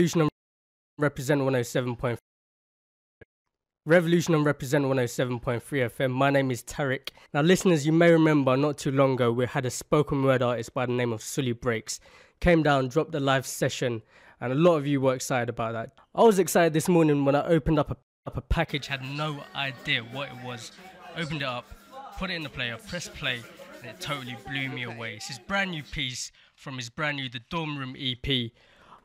Revolution represent 107.3. Revolution and represent 107.3 FM. My name is Tariq. Now, listeners, you may remember not too long ago we had a spoken word artist by the name of Soli Brakes. Came down, dropped a live session, and a lot of you were excited about that. I was excited this morning when I opened up a package, had no idea what it was. Opened it up, put it in the player, pressed play, and it totally blew me away. It's his brand new piece from his brand new The Dorm Room EP.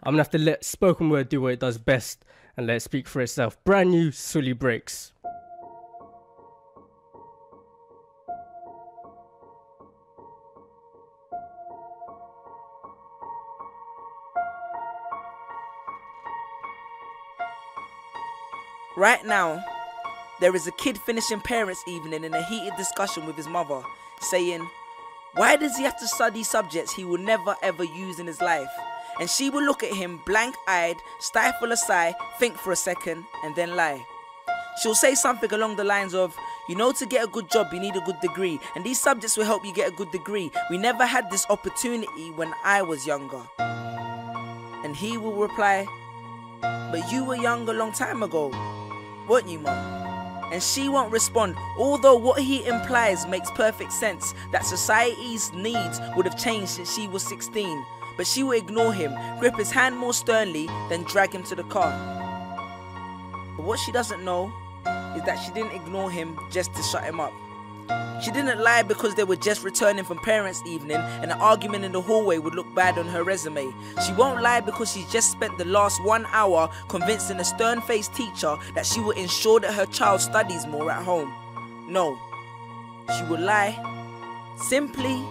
I'm gonna have to let spoken word do what it does best and let it speak for itself. Brand new Soli Brakes. Right now, there is a kid finishing parents' evening in a heated discussion with his mother, saying, why does he have to study subjects he will never ever use in his life? And she will look at him blank-eyed, stifle a sigh, think for a second, and then lie. She'll say something along the lines of, you know, to get a good job you need a good degree, and these subjects will help you get a good degree. We never had this opportunity when I was younger. And he will reply, but you were young a long time ago, weren't you, Mum? And she won't respond, although what he implies makes perfect sense, that society's needs would have changed since she was 16. But she will ignore him, grip his hand more sternly, then drag him to the car. But what she doesn't know is that she didn't ignore him just to shut him up. She didn't lie because they were just returning from parents' evening and an argument in the hallway would look bad on her resume. She won't lie because she's just spent the last 1 hour convincing a stern-faced teacher that she will ensure that her child studies more at home. No, she will lie simply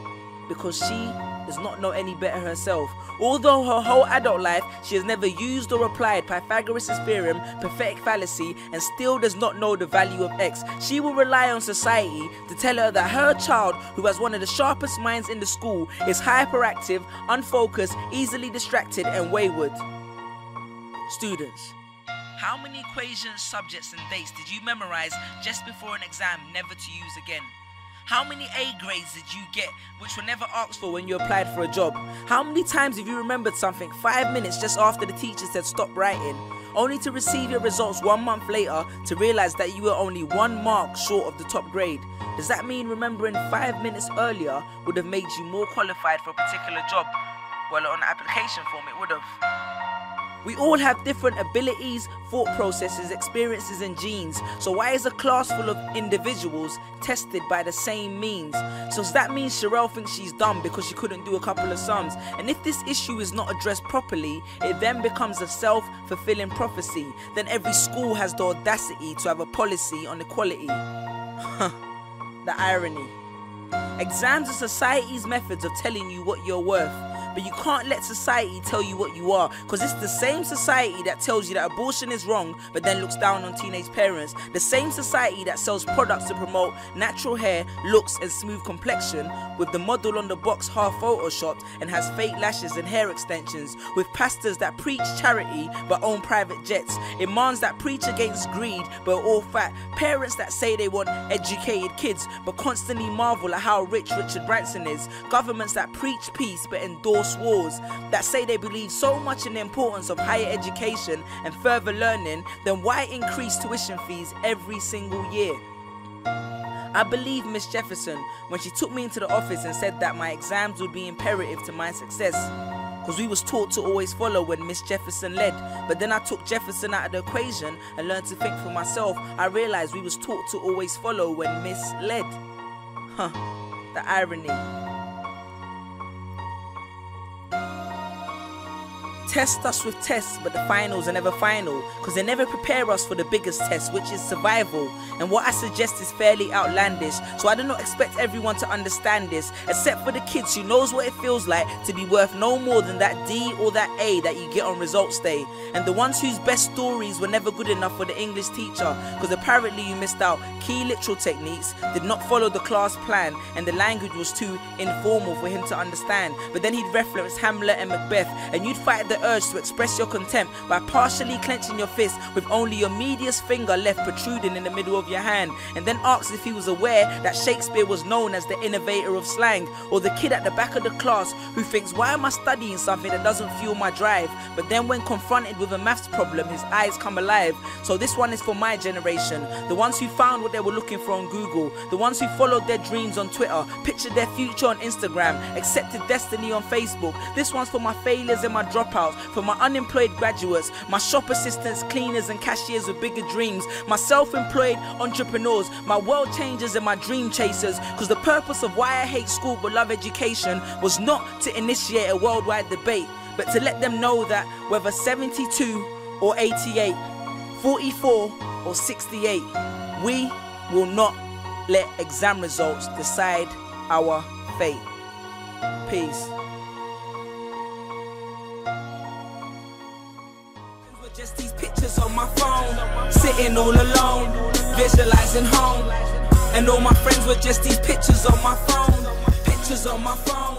because she does not know any better herself. Although her whole adult life she has never used or applied Pythagoras' theorem, pathetic fallacy, and still does not know the value of x, she will rely on society to tell her that her child, who has one of the sharpest minds in the school, is hyperactive, unfocused, easily distracted, and wayward. Students, how many equations, subjects, and dates did you memorize just before an exam never to use again? How many A grades did you get which were never asked for when you applied for a job? How many times have you remembered something 5 minutes just after the teacher said stop writing, only to receive your results 1 month later to realize that you were only 1 mark short of the top grade? Does that mean remembering 5 minutes earlier would have made you more qualified for a particular job? Well, on the application form it would have. We all have different abilities, thought processes, experiences and genes. So why is a class full of individuals tested by the same means? So does that mean Sherelle thinks she's dumb because she couldn't do a couple of sums? And if this issue is not addressed properly, it then becomes a self-fulfilling prophecy. Then every school has the audacity to have a policy on equality. The irony. Exams are society's methods of telling you what you're worth. But you can't let society tell you what you are, because it's the same society that tells you that abortion is wrong but then looks down on teenage parents. The same society that sells products to promote natural hair, looks and smooth complexion, with the model on the box half photoshopped and has fake lashes and hair extensions, with pastors that preach charity but own private jets, imams that preach against greed but are all fat, parents that say they want educated kids but constantly marvel at how rich Richard Branson is, governments that preach peace but endorse wars, that say they believe so much in the importance of higher education and further learning, then why increase tuition fees every single year? I believe Miss Jefferson when she took me into the office and said that my exams would be imperative to my success, because we was taught to always follow when Miss Jefferson led. But then I took Jefferson out of the equation and learned to think for myself. I realized we was taught to always follow when Miss led. The irony. Test us with tests, but the finals are never final, because they never prepare us for the biggest test, which is survival. And what I suggest is fairly outlandish, so I do not expect everyone to understand this, except for the kids who knows what it feels like to be worth no more than that D or that A that you get on results day, and the ones whose best stories were never good enough for the English teacher, because apparently you missed out key literal techniques, did not follow the class plan, and the language was too informal for him to understand. But then he'd reference Hamlet and Macbeth, and you'd fight the the urge to express your contempt by partially clenching your fist with only your medius finger left protruding in the middle of your hand, and then asks if he was aware that Shakespeare was known as the innovator of slang, or the kid at the back of the class who thinks, why am I studying something that doesn't fuel my drive? But then when confronted with a maths problem, his eyes come alive. So this one is for my generation, the ones who found what they were looking for on Google, the ones who followed their dreams on Twitter, pictured their future on Instagram, accepted destiny on Facebook. This one's for my failures and my dropouts, for my unemployed graduates, my shop assistants, cleaners and cashiers with bigger dreams, my self-employed entrepreneurs, my world changers and my dream chasers, because the purpose of why I hate school but love education was not to initiate a worldwide debate, but to let them know that whether 72 or 88, 44 or 68, we will not let exam results decide our fate. Peace. Just these pictures on my phone, sitting all alone, visualizing home. And all my friends were just these pictures on my phone, pictures on my phone.